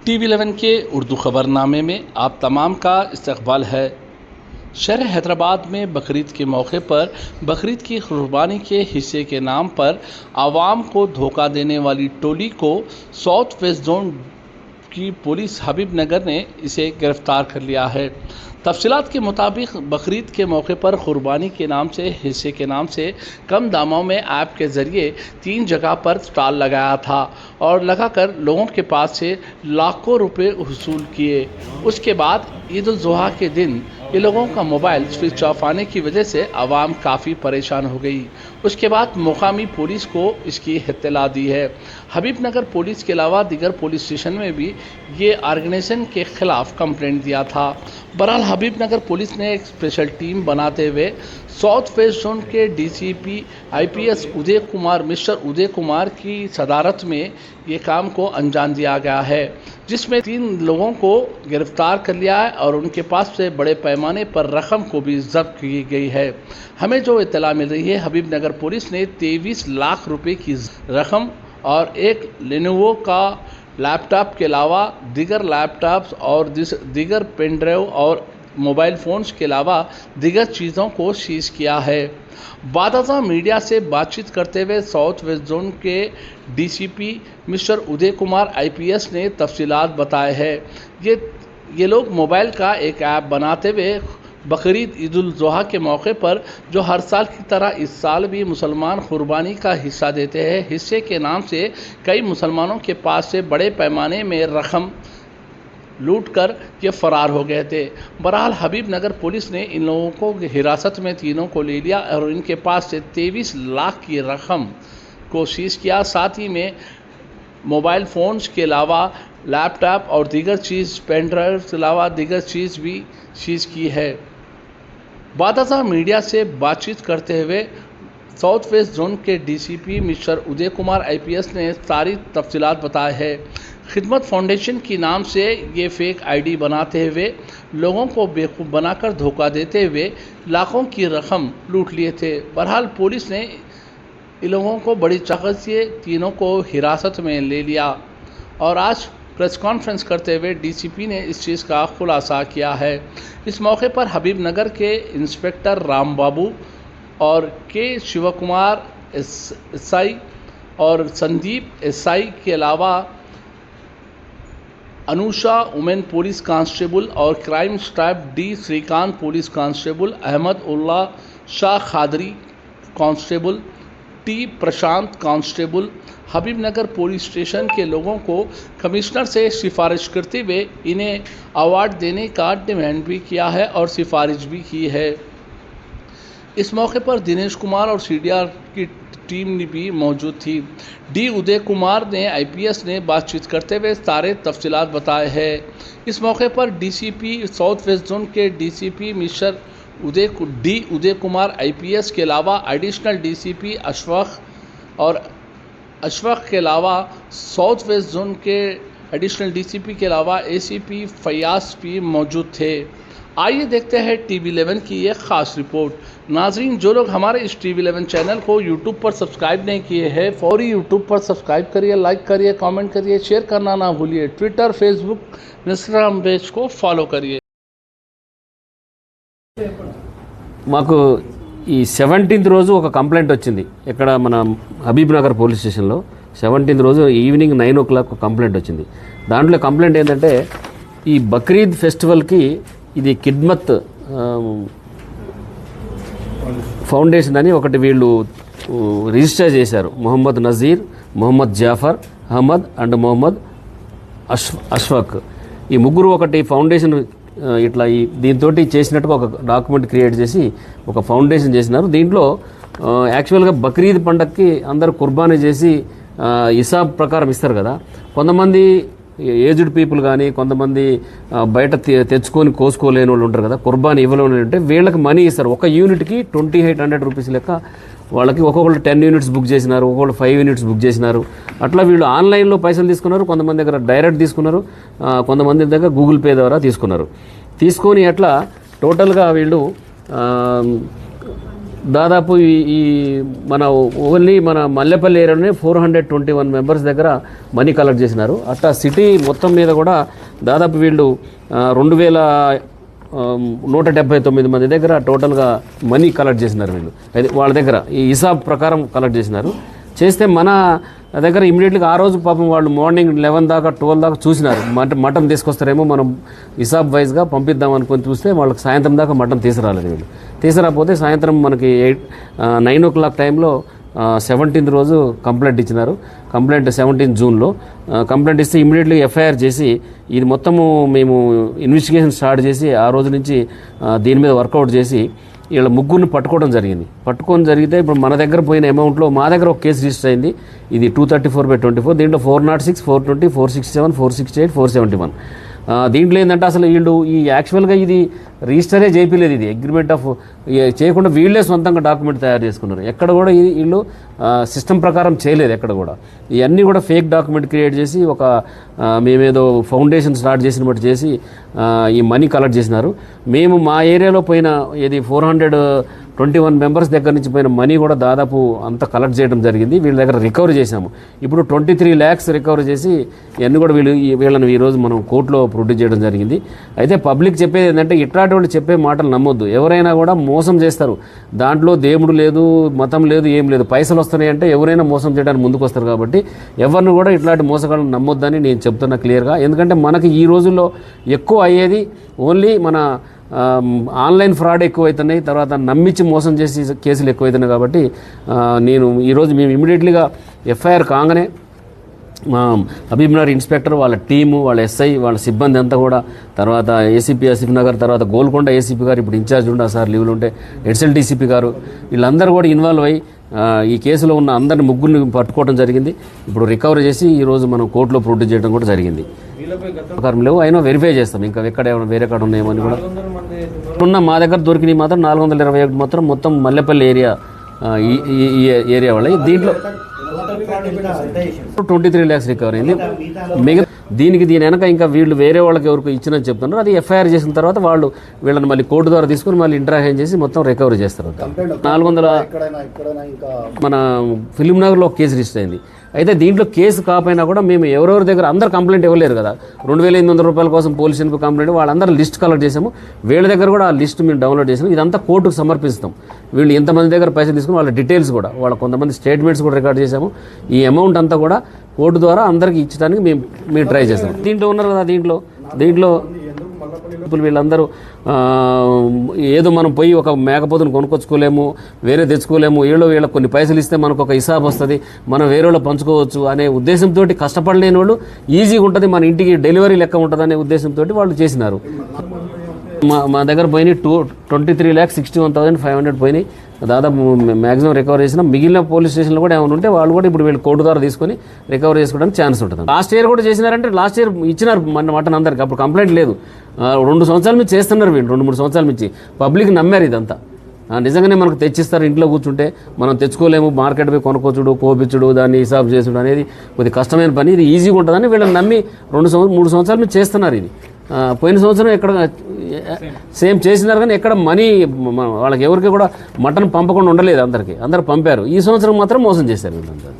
TV11 के उर्दू खबरनामे में आप तमाम का इस्तकबाल है। शहर हैदराबाद में बकरीद के मौके पर बकरीद की कुर्बानी के हिस्से के नाम पर आवाम को धोखा देने वाली टोली को साउथ वेस्ट जोन की पुलिस हबीब नगर ने इसे गिरफ्तार कर लिया है। तफसीलात के मुताबिक बकरीद के मौके पर कुर्बानी के नाम से हिस्से के नाम से कम दामों में ऐप के ज़रिए 3 जगह पर स्टॉल लगाया था और लगाकर लोगों के पास से लाखों रुपए वसूल किए। उसके बाद ईद उल जुहा के दिन ये लोगों का मोबाइल स्विच ऑफ आने की वजह से आवाम काफ़ी परेशान हो गई। उसके बाद मुकामी पुलिस को इसकी इत्तला दी है। हबीब नगर पुलिस के अलावा दीगर पुलिस स्टेशन में भी ये ऑर्गेनाइजेशन के खिलाफ कंप्लेंट दिया था। बहरहाल हबीब नगर पुलिस ने एक स्पेशल टीम बनाते हुए साउथ वेस्ट जोन के DCP IPS Uday Kumar mister Uday Kumar की सदारत में ये काम को अंजाम दिया गया है, जिसमें 3 लोगों को गिरफ्तार कर लिया है और उनके पास से बड़े पैमाने पर रकम को भी जब्त की गई है। हमें जो इत्तला मिल रही है, हबीब नगर पुलिस ने 23 लाख रुपए की रकम और एक लेनोवो का लैपटॉप के अलावा दीगर लैपटॉप्स और दीगर पेन ड्राइव और मोबाइल फ़ोन्स के अलावा दीगर चीज़ों को सीज़ किया है। बादशाह मीडिया से बातचीत करते हुए साउथ वेस्ट जोन के DCP mister Uday Kumar IPS ने तफसीलात बताए हैं। ये लोग मोबाइल का एक ऐप बनाते हुए बकरीद ईद उल जुहा के मौके पर जो हर साल की तरह इस साल भी मुसलमान कुर्बानी का हिस्सा देते हैं, हिस्से के नाम से कई मुसलमानों के पास से बड़े पैमाने में रकम लूट कर ये फरार हो गए थे। बहरहाल हबीब नगर पुलिस ने इन लोगों को हिरासत में तीनों को ले लिया और इनके पास से 23 लाख की रकम को सीज किया। साथ ही में मोबाइल फ़ोन्स के अलावा लैपटॉप और दीगर चीज़ पेन ड्राइव के अलावा दीगर चीज़ भी सीज की है। बादशाह मीडिया से बातचीत करते हुए साउथ वेस्ट जोन के DCP mister Uday Kumar IPS ने सारी तफसीलात बताए हैं। खिदमत फाउंडेशन की नाम से ये फेक ID बनाते हुए लोगों को बेवकूफ़ बनाकर धोखा देते हुए लाखों की रकम लूट लिए थे। बहरहाल पुलिस ने इन लोगों को बड़ी ताकत से तीनों को हिरासत में ले लिया और आज प्रेस कॉन्फ्रेंस करते हुए DCP ने इस चीज़ का खुलासा किया है। इस मौके पर हबीब नगर के इंस्पेक्टर राम बाबू और के शिव कुमार SI और संदीप SI के अलावा अनुषा वुमेन पुलिस कांस्टेबल और crime staff D Srikanth police constable, Ahmed Ullah Shah Khadri constable, T Prashant constable Habib Nagar police station के लोगों को कमिश्नर से सिफारिश करते हुए इन्हें अवार्ड देने का डिमांड भी किया है और सिफारिश भी की है। इस मौके पर दिनेश कुमार और CDR की टीम भी मौजूद थी। D उदय कुमार ने IPS ने बातचीत करते हुए सारे तफसीलात बताए हैं। इस मौके पर DCP साउथ वेस्ट जोन के DCP mister Uday Kumar IPS के अलावा एडिशनल DCP अशफाक के अलावा साउथ वेस्ट जोन के एडिशनल DCP के अलावा ACP फयाज भी मौजूद थे। आइए देखते हैं TV11 की एक ख़ास रिपोर्ट। नाजरीन, जो लोग हमारे इस TV11 चैनल को YouTube पर सब्सक्राइब नहीं किए हैं, फौरी YouTube पर सब्सक्राइब करिए, लाइक करिए, कमेंट करिए, शेयर करना ना भूलिए। ट्विटर, फेसबुक, इंस्टाग्राम पेज को फॉलो करिए। మాకు ఈ 17th రోజు ఒక కంప్లైంట్ వచ్చింది ఇక్కడ మన హబీబ్ నగర్ పోలీస్ స్టేషన్లో 17th రోజు ఈవినింగ్ 9 o'clock ఒక కంప్లైంట్ వచ్చింది. దాంట్లో కంప్లైంట్ ఏంటంటే ఈ బక్రీద్ ఫెస్టివల్కి ఇది ఖిద్మత్ ఫౌండేషన్ అని ఒకటి వీళ్ళు రిజిస్టర్ చేశారు. మొహమ్మద్ నజీర్, మొహమ్మద్ జాఫర్ అహ్మద్ అండ్ మొహమ్మద్ అష్ఫాక్ ఈ ముగ్గురు ఒకటి ఫౌండేషన్ ఇట్లా దీంతో చేసినట్టుగా ఒక డాక్యుమెంట్ క్రియేట్ చేసి ఒక ఫౌండేషన్ చేసినారు. దీంట్లో యాక్చువల్గా బక్రీద్ పండగకి అందరూ కుర్బానీ చేసి హిసాబ్ ప్రకారం ఇస్తారు కదా. కొంతమంది ఏజ్డ్ పీపుల్ కానీ కొంతమంది బయట తెచ్చుకొని కోసుకోలేని వాళ్ళు ఉంటారు కదా, కుర్బానీ ఇవ్వలేని అంటే వీళ్ళకి మనీ ఇస్తారు. ఒక యూనిట్కి 2800 రూపీస్ లెక్క వాళ్ళకి ఒక్కొక్కళ్ళు 10 యూనిట్స్ బుక్ చేసినారు, ఒక్కొక్కళ్ళు 5 యూనిట్స్ బుక్ చేసినారు. అట్లా వీళ్ళు ఆన్లైన్లో పైసలు తీసుకున్నారు, కొంతమంది దగ్గర డైరెక్ట్ తీసుకున్నారు, కొంతమంది దగ్గర గూగుల్ పే ద్వారా తీసుకున్నారు. తీసుకొని అట్లా టోటల్గా వీళ్ళు దాదాపు ఈ మన ఓన్లీ మన మల్లెపల్లి ఏరియాలోనే 421 మెంబర్స్ దగ్గర మనీ కలెక్ట్ చేసినారు. అట్లా సిటీ మొత్తం మీద కూడా దాదాపు వీళ్ళు 2179 మంది దగ్గర టోటల్గా మనీ కలెక్ట్ చేసినారు వీళ్ళు. అయితే వాళ్ళ దగ్గర ఈ హిసాబ్ ప్రకారం కలెక్ట్ చేసినారు. చేస్తే మన దగ్గర ఇమీడియట్గా ఆ రోజు పాపం వాళ్ళు మార్నింగ్ 11 దాకా 12 దాకా చూసినారు. మటన్ తీసుకొస్తారేమో మనం హిసాబ్ వైజ్గా పంపిద్దాం అనుకొని చూస్తే వాళ్ళకి సాయంత్రం దాకా మటన్ తీసుకురాలేదు వీళ్ళు. తీసుకురాకపోతే సాయంత్రం మనకి 9 o'clock టైంలో 17th రోజు కంప్లైంట్ ఇచ్చినారు. కంప్లైంట్ 17 జూన్లో కంప్లైంట్ ఇస్తే ఇమీడియట్లీ ఎఫ్ఐఆర్ చేసి ఇది మొత్తము మేము ఇన్వెస్టిగేషన్ స్టార్ట్ చేసి ఆ రోజు నుంచి దీని మీద వర్కౌట్ చేసి వీళ్ళ ముగ్గురిని పట్టుకోవడం జరిగింది. పట్టుకొని జరిగితే ఇప్పుడు మన దగ్గర పోయిన అమౌంట్లో మా దగ్గర ఒక కేసు రిజిస్టర్ అయింది. ఇది 234/24. దీంట్లో 406, 420, 467, 468, 471. దీంట్లో ఏంటంటే అసలు వీళ్ళు ఈ యాక్చువల్గా ఇది రిజిస్టరే చేయలేదు. ఇది అగ్రిమెంట్ ఆఫ్ చేయకుండా వీళ్ళే సొంతంగా డాక్యుమెంట్ తయారు చేసుకున్నారు. ఎక్కడ కూడా వీళ్ళు సిస్టమ్ ప్రకారం చేయలేదు. ఎక్కడ కూడా ఇవన్నీ కూడా ఫేక్ డాక్యుమెంట్ క్రియేట్ చేసి ఒక మేమేదో ఫౌండేషన్ స్టార్ట్ చేసిన బట్టి చేసి ఈ మనీ కలెక్ట్ చేసినారు. మేము మా ఏరియాలో పోయిన ఇది 421 మెంబర్స్ దగ్గర నుంచి పోయిన మనీ కూడా దాదాపు అంతా కలెక్ట్ చేయడం జరిగింది. వీళ్ళ దగ్గర రికవరీ చేశాము. ఇప్పుడు 23 lakhs రికవరీ చేసి ఇవన్నీ కూడా వీళ్ళని ఈరోజు మనం కోర్టులో ప్రొడ్యూస్ చేయడం జరిగింది. అయితే పబ్లిక్ చెప్పేది ఏంటంటే ఇట్లాంటి వాళ్ళు చెప్పే మాటలు నమ్మొద్దు. ఎవరైనా కూడా మోసం చేస్తారు. దాంట్లో దేవుడు లేదు, మతం లేదు, ఏం లేదు. పైసలు వస్తున్నాయంటే ఎవరైనా మోసం చేయడానికి ముందుకు వస్తారు. కాబట్టి ఎవరిని కూడా ఇట్లాంటి మోసగాళ్ళని నమ్మొద్దని నేను చెప్తున్నా క్లియర్గా. ఎందుకంటే మనకి ఈ రోజుల్లో ఎక్కువ అయ్యేది ఓన్లీ మన ఆన్లైన్ ఫ్రాడ్ ఎక్కువైతున్నాయి. తర్వాత నమ్మించి మోసం చేసి కేసులు ఎక్కువైతున్నాయి. కాబట్టి నేను ఈరోజు మేము ఇమీడియట్లీగా ఎఫ్ఐఆర్ కాగానే మా హబీబ్నగర్ ఇన్స్పెక్టర్, వాళ్ళ టీము, వాళ్ళ ఎస్ఐ, వాళ్ళ సిబ్బంది అంతా కూడా, తర్వాత ఏసీపీ ఆసిఫ్ నగర్, తర్వాత గోల్కొండ ఏసీపీ గారు ఇప్పుడు ఇన్ఛార్జ్ ఉండే సార్ లీవ్లు ఉంటే ఎడ్సెల్ డీసీపీ గారు, వీళ్ళందరూ కూడా ఇన్వాల్వ్ అయ్యి ఈ కేసులో ఉన్న అందరిని ముగ్గురిని పట్టుకోవడం జరిగింది. ఇప్పుడు రికవరీ చేసి ఈరోజు మనం కోర్టులో ప్రొడ్యూస్ చేయడం కూడా జరిగింది. ప్రకారం లేవు, అయినా వెరిఫై చేస్తాం ఇంకా ఎక్కడ ఏమైనా వేరే కాడ ఉన్నాయేమని కూడా. ఉన్న మా దగ్గర దొరికినవి మాత్రం 421 మాత్రం మొత్తం మల్లెపల్లి ఏరియా ఈ ఏరియా వాళ్ళ. దీంట్లో 23 lakhs రికవరీ అయింది. దీని వెనక ఇంకా వీళ్ళు వేరే వాళ్ళకి ఎవరికి ఇచ్చినని చెప్తున్నారు. అది ఎఫ్ఐఆర్ చేసిన తర్వాత వాళ్ళు వీళ్ళని మళ్ళీ కోర్టు ద్వారా తీసుకుని మళ్ళీ ఇంటరాక్షన్ చేసి మొత్తం రికవరీ చేస్తారు. 400 మన ఫిలిం నగర్లో ఒక కేసు రిజిస్టర్ అయింది. అయితే దీంట్లో కేసు కాకపోయినా కూడా మేము ఎవరెవరి దగ్గర అందరు కంప్లైంట్ ఇవ్వలేరు కదా. 2,800 రూపాయల కోసం పోలీసులకు కంప్లైంట్ వాళ్ళందరూ లిస్ట్ కలెక్ట్ చేసాము. వీళ్ళ దగ్గర కూడా ఆ లిస్ట్ మేము డౌన్లోడ్ చేసాము. ఇదంతా కోర్టుకు సమర్పిస్తాం. వీళ్ళు ఎంతమంది దగ్గర పైసలు తీసుకుని వాళ్ళ డీటెయిల్స్ కూడా, వాళ్ళ కొంతమంది స్టేట్మెంట్స్ కూడా రికార్డ్ చేసాము. ఈ అమౌంట్ అంతా కూడా కోర్టు ద్వారా అందరికీ ఇచ్చడానికి మేము ట్రై చేస్తాం. దీంట్లో ఉన్నారు కదా, దీంట్లో వీళ్ళందరూ ఏదో మనం పోయి ఒక మేకపోతును కొనుక్కొచ్చుకోలేము, వేరే తెచ్చుకోలేము, వీళ్ళకి కొన్ని పైసలు ఇస్తే మనకు ఒక హిసాబ్ వస్తుంది, మనం వేరే వాళ్ళు పంచుకోవచ్చు అనే ఉద్దేశంతో, కష్టపడలేని వాళ్ళు ఈజీగా ఉంటుంది, మన ఇంటికి డెలివరీ లెక్క ఉంటుంది అనే ఉద్దేశంతో వాళ్ళు చేసినారు. మా దగ్గర పోయినాయి 23,61,500 పోయినాయి. దాదాపు మ్యాక్సిమం రికవర్ చేసినా. మిగిలిన పోలీస్ స్టేషన్లో కూడా ఏమైనా ఉంటే వాళ్ళు కూడా ఇప్పుడు వీళ్ళు కోర్టు ద్వారా తీసుకొని రికవరీ చేసుకోవడానికి ఛాన్స్ ఉంటుంది. లాస్ట్ ఇయర్ కూడా చేసినారంటే లాస్ట్ ఇయర్ ఇచ్చినారు మటన్ అందరికి, అప్పుడు కంప్లైంట్ లేదు. 2 సంవత్సరాల నుంచి చేస్తున్నారు వీళ్ళు, 2-3 సంవత్సరాల నుంచి. పబ్లిక్ నమ్మారు ఇదంతా. నిజంగానే మనకు తెచ్చిస్తారు, ఇంట్లో కూర్చుంటే మనం తెచ్చుకోలేము, మార్కెట్ పోయి కొనుక్కొచ్చుడు, కోపించుడు, దాన్ని హిసాబ్ చేసుడు అనేది కొద్ది కష్టమైన పని. ఇది ఈజీగా ఉంటుందని వీళ్ళని నమ్మి 2-3 సంవత్సరాల నుంచి చేస్తున్నారు ఇది. పోయిన సంవత్సరం ఎక్కడ సేమ్ చేసినారు కానీ ఎక్కడ మనీ వాళ్ళకి ఎవరికి కూడా మటన్ పంపకుండా ఉండలేదు. అందరూ పంపారు. ఈ సంవత్సరం మాత్రం మోసం చేశారు వీళ్ళందరూ.